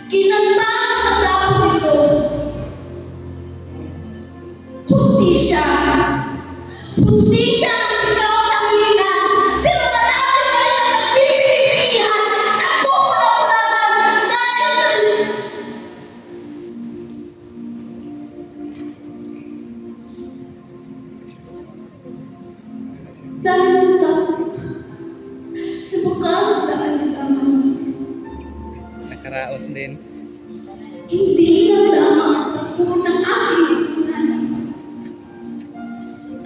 Kinanta matapos ito. Hustisya. Hustisya ang sigaw ng hilingan. Pero marami pa rin ang nagpipilihan. Nagmumula-mulakan dahil sa napakasdaan ng Ama. Nakaraos din. Hindi na lamang ang takbo ng aking lipunan.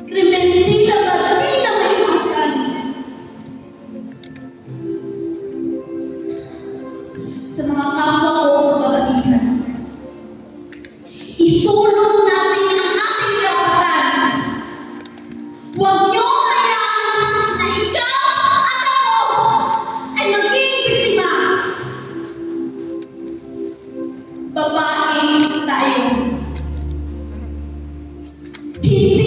Krimen di na ba di na maiwasan? Sa mga kapwa ko kababaihan, isulong natin ang ating karapatan. Huwag niyo hayaan na ikaw at ako ay maging biktima. Babae tayo. Hindi